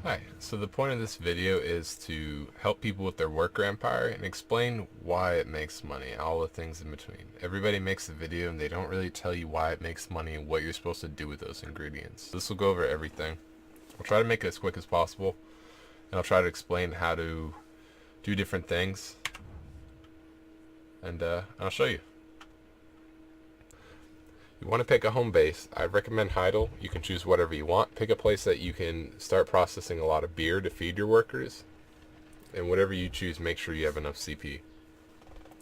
Hi, so the point of this video is to help people with their worker empire and explain why it makes money, all the things in between. Everybody makes a video and they don't really tell you why it makes money and what you're supposed to do with those ingredients. This will go over everything. I'll try to make it as quick as possible, and I'll try to explain how to do different things, and I'll show you. You want to pick a home base. I recommend Heidel. You can choose whatever you want. Pick a place that you can start processing a lot of beer to feed your workers. And whatever you choose, make sure you have enough CP.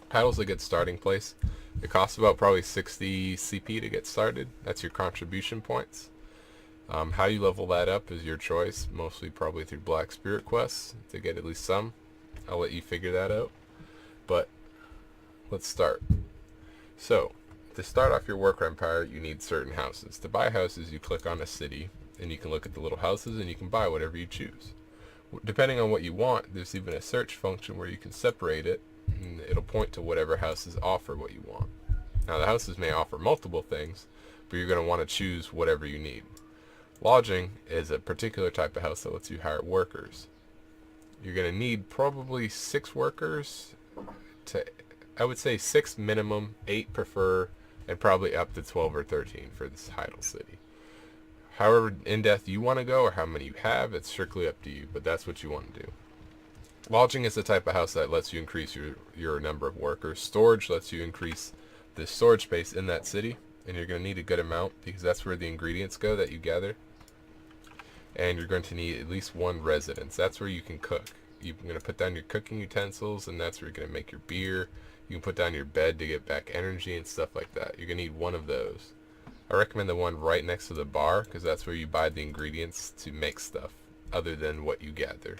Heidel's a good starting place. It costs about probably 60 CP to get started. That's your contribution points. How you level that up is your choice. Mostly probably through Black Spirit quests to get at least some. I'll let you figure that out. But let's start. So, to start off your worker empire, you need certain houses. To buy houses, you click on a city, and you can look at the little houses, and you can buy whatever you choose. Depending on what you want, there's even a search function where you can separate it, and it'll point to whatever houses offer what you want. Now, the houses may offer multiple things, but you're going to want to choose whatever you need. Lodging is a particular type of house that lets you hire workers. You're going to need probably 6 workers to, I would say 6 minimum, 8 prefer, and probably up to 12 or 13 for this Heidel city. However in-depth you want to go or how many you have, it's strictly up to you, but that's what you want to do. Lodging is the type of house that lets you increase your number of workers. Storage lets you increase the storage space in that city, and you're going to need a good amount because that's where the ingredients go that you gather. And you're going to need at least 1 residence. That's where you can cook. You're going to put down your cooking utensils, and that's where you're going to make your beer. You can put down your bed to get back energy and stuff like that. You're going to need 1 of those. I recommend the one right next to the bar because that's where you buy the ingredients to make stuff other than what you gather.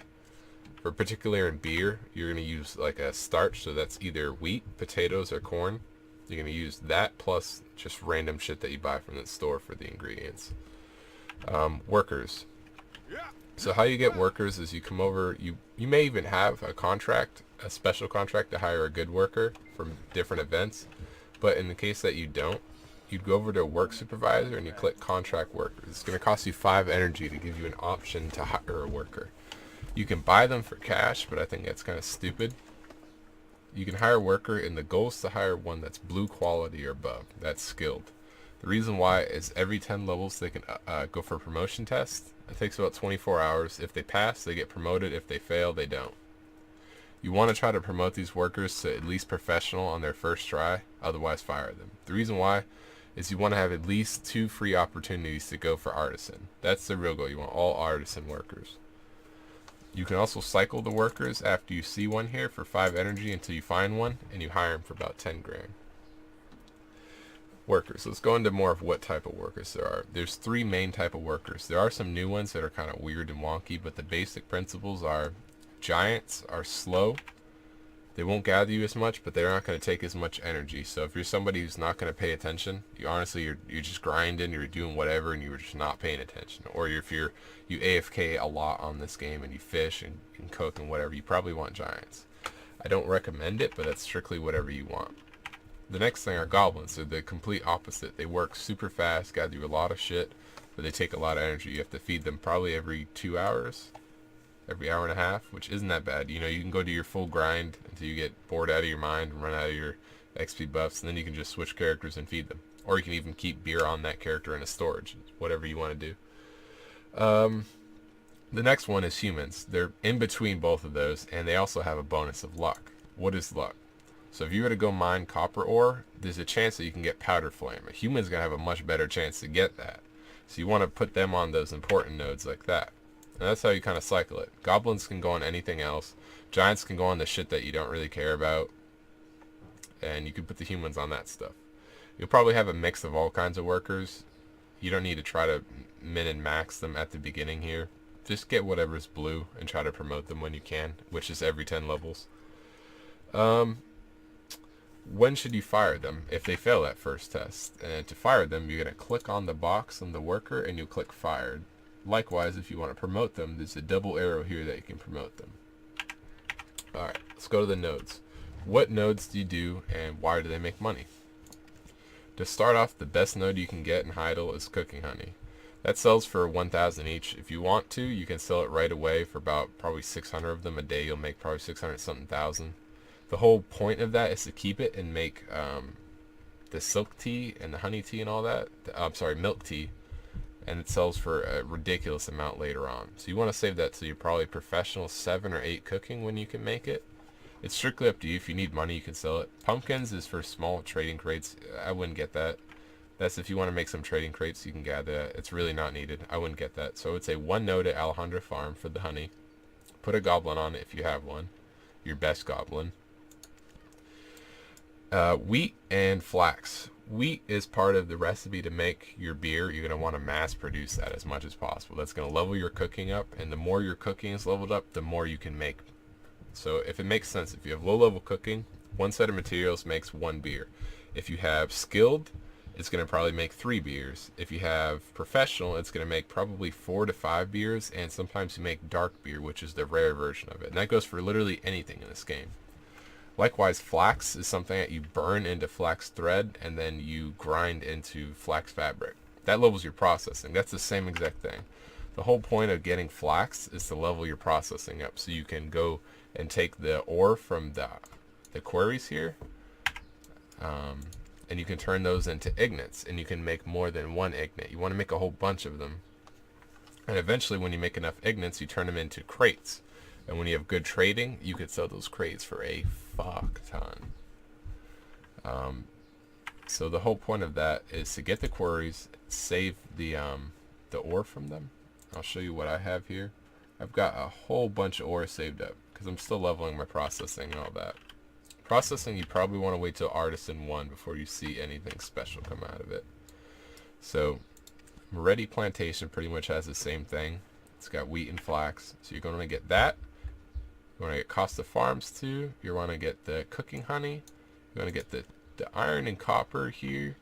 For particularly in beer, you're going to use like a starch, so that's either wheat, potatoes, or corn. You're going to use that plus just random shit that you buy from the store for the ingredients. Workers. So how you get workers is you come over, you may even have a contract, a special contract to hire a good worker from different events, but in the case that you don't, you'd go over to a work supervisor and you click contract workers. It's going to cost you 5 energy to give you an option to hire a worker. You can buy them for cash, but I think that's kind of stupid. You can hire a worker, and the goal is to hire one that's blue quality or above, that's skilled. The reason why is every 10 levels they can go for a promotion test. It takes about 24 hours. If they pass, they get promoted. If they fail, they don't. You want to try to promote these workers to at least professional on their first try, otherwise fire them. The reason why is you want to have at least 2 free opportunities to go for artisan. That's the real goal. You want all artisan workers. You can also cycle the workers after you see one here for 5 energy until you find one, and you hire them for about 10 grand. Workers. Let's go into more of what type of workers there are. There's 3 main type of workers. There are some new ones that are kind of weird and wonky, but the basic principles are giants are slow. They won't gather you as much, but they're not going to take as much energy. So if you're somebody who's not going to pay attention, you're just grinding, you're doing whatever, and you're just not paying attention. Or if you AFK a lot on this game and you fish and cook and whatever, you probably want giants. I don't recommend it, but that's strictly whatever you want. The next thing are goblins. They're the complete opposite. They work super fast, gather you a lot of shit, but they take a lot of energy. You have to feed them probably every 2 hours, every hour and a half, which isn't that bad. You know, you can go do your full grind until you get bored out of your mind and run out of your XP buffs, and then you can just switch characters and feed them. Or you can even keep beer on that character in a storage, whatever you want to do. The next one is humans. They're in between both of those, and they also have a bonus of luck. What is luck? So if you were to go mine copper ore, there's a chance that you can get powder flame. A human's going to have a much better chance to get that. So you want to put them on those important nodes like that. And that's how you kind of cycle it. Goblins can go on anything else. Giants can go on the shit that you don't really care about. And you can put the humans on that stuff. You'll probably have a mix of all kinds of workers. You don't need to try to min and max them at the beginning here. Just get whatever's blue and try to promote them when you can, which is every 10 levels. When should you fire them? If they fail that first test. And to fire them, you're going to click on the box on the worker and you'll click fired. Likewise, if you want to promote them, there's a double arrow here that you can promote them. Alright, let's go to the nodes. What nodes do you do and why do they make money? To start off, the best node you can get in Heidel is cooking honey. That sells for 1,000 each. If you want to, you can sell it right away for about probably 600 of them a day. You'll make probably 600 something thousand. The whole point of that is to keep it and make the silk tea and the honey tea and all that. I'm sorry, milk tea. And it sells for a ridiculous amount later on. So you want to save that till you're probably professional 7 or 8 cooking when you can make it. It's strictly up to you. If you need money, you can sell it. Pumpkins is for small trading crates. I wouldn't get that. That's if you want to make some trading crates, you can gather that. It's really not needed. I wouldn't get that. So I would say 1 node at Alejandra Farm for the honey. Put a goblin on it if you have one. Your best goblin. Wheat and flax. Wheat is part of the recipe to make your beer. You're going to want to mass produce that as much as possible. That's going to level your cooking up, and the more your cooking is leveled up, the more you can make. So if it makes sense, if you have low level cooking, 1 set of materials makes 1 beer. If you have skilled, it's going to probably make 3 beers. If you have professional, it's going to make probably 4 to 5 beers, and sometimes you make dark beer, which is the rare version of it. And that goes for literally anything in this game. Likewise, flax is something that you burn into flax thread, and then you grind into flax fabric. That levels your processing. That's the same exact thing. The whole point of getting flax is to level your processing up, so you can go and take the ore from the quarries here, and you can turn those into ignits, and you can make more than 1 ignit. You want to make a whole bunch of them. And eventually, when you make enough ignits, you turn them into crates. And when you have good trading, you could sell those crates for a fuck ton. So the whole point of that is to get the quarries, save the ore from them. I'll show you what I have here. I've got a whole bunch of ore saved up because I'm still leveling my processing and all that. Processing, you probably want to wait till Artisan 1 before you see anything special come out of it. So Moretti Plantation pretty much has the same thing. It's got wheat and flax. So you're going to get that. You want to get Costa Farms too. You want to get the cooking honey. You want to get the iron and copper here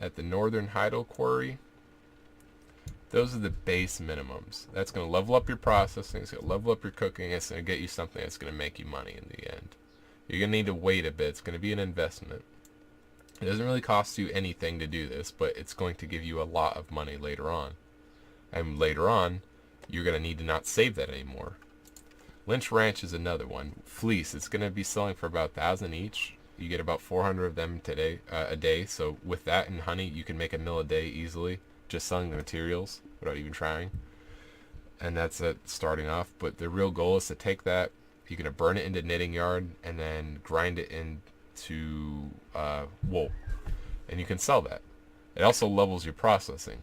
at the Northern Hydel Quarry. Those are the base minimums. That's going to level up your processing. It's going to level up your cooking. It's going to get you something that's going to make you money in the end. You're going to need to wait a bit. It's going to be an investment. It doesn't really cost you anything to do this, but it's going to give you a lot of money later on. And later on, you're going to need to not save that anymore. Lynch Ranch is another one. Fleece, it's going to be selling for about 1,000 each. You get about 400 of them a day. So with that and honey, you can make a mill a day easily, just selling the materials without even trying. And that's it starting off. But the real goal is to take that. You're going to burn it into knitting yarn and then grind it into wool. And you can sell that. It also levels your processing.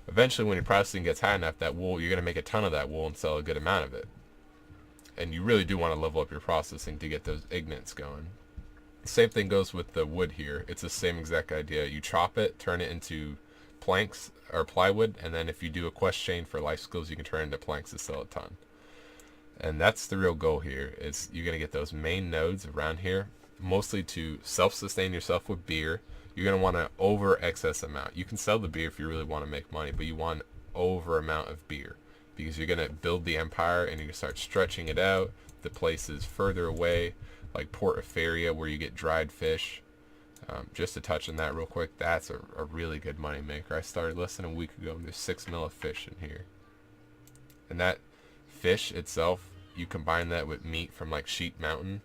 Eventually, when your processing gets high enough, that wool, you're going to make a ton of that wool and sell a good amount of it. And you really do want to level up your processing to get those ignits going. The same thing goes with the wood here. It's the same exact idea. You chop it, turn it into planks or plywood, and then if you do a quest chain for life skills, you can turn it into planks to sell a ton. And that's the real goal here, is you're going to get those main nodes around here, mostly to self-sustain yourself with beer. You're going to want an over excess amount. You can sell the beer if you really want to make money, but you want an over amount of beer because you're going to build the empire and you're going to start stretching it out. The places further away, like Port Afaria, where you get dried fish. Just to touch on that real quick, that's a really good money maker. I started less than a week ago and there's 6 mil of fish in here. And that fish itself, you combine that with meat from like Sheep Mountain,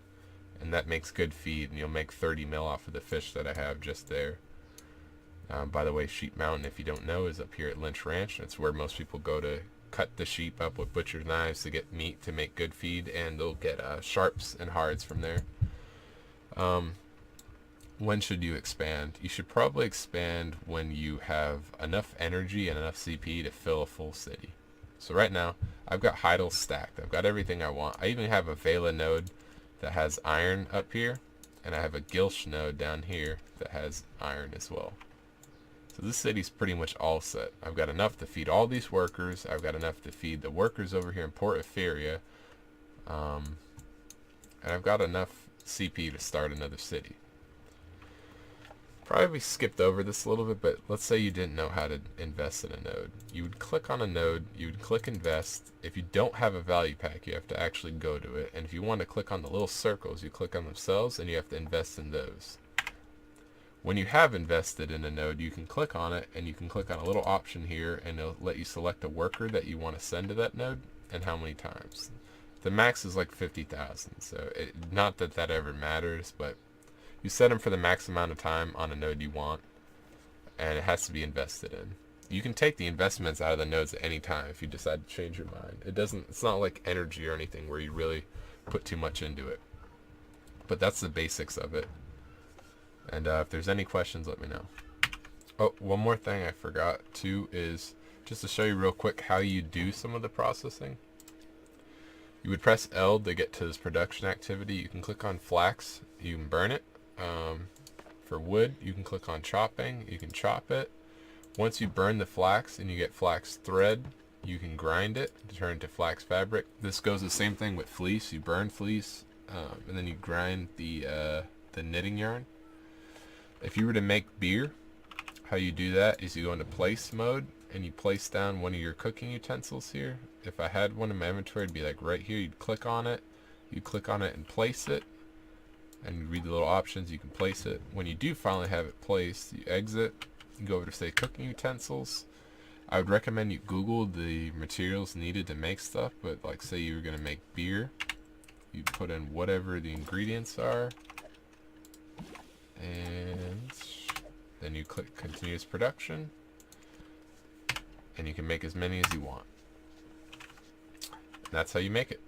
and that makes good feed, and you'll make 30 mil off of the fish that I have just there. By the way, Sheep Mountain, if you don't know, is up here at Lynch Ranch. It's where most people go to cut the sheep up with butcher's knives to get meat to make good feed, and they'll get sharps and hards from there. When should you expand? You should probably expand when you have enough energy and enough CP to fill a full city. So right now, I've got Heidel stacked. I've got everything I want. I even have a Vela node that has iron up here, and I have a Gilsh node down here that has iron as well. So this city's pretty much all set. I've got enough to feed all these workers. I've got enough to feed the workers over here in Port Afaria. And I've got enough CP to start another city. Probably skipped over this a little bit, but let's say you didn't know how to invest in a node. You would click on a node, you would click invest. If you don't have a value pack, you have to actually go to it. And if you want to click on the little circles, you click on themselves and you have to invest in those. When you have invested in a node, you can click on it, and you can click on a little option here, and it'll let you select a worker that you want to send to that node and how many times. The max is like 50,000, so not that that ever matters, but you set them for the max amount of time on a node you want, and it has to be invested in. You can take the investments out of the nodes at any time if you decide to change your mind. It's not like energy or anything where you really put too much into it. But that's the basics of it. And if there's any questions, let me know. Oh, one more thing I forgot too is just to show you real quick how you do some of the processing. You would press L to get to this production activity. You can click on flax. You can burn it. For wood, you can click on chopping. You can chop it. Once you burn the flax and you get flax thread, you can grind it to turn into flax fabric. This goes the same thing with fleece. You burn fleece, and then you grind the knitting yarn. If you were to make beer, how you do that is you go into place mode and you place down one of your cooking utensils here. If I had one in my inventory, it'd be like right here. You'd click on it and place it, and you read the little options. You can place it. When you do finally have it placed, you exit. You go over to say cooking utensils. I would recommend you Google the materials needed to make stuff, but like say you were going to make beer, you put in whatever the ingredients are, and then you click continuous production, and you can make as many as you want. And that's how you make it.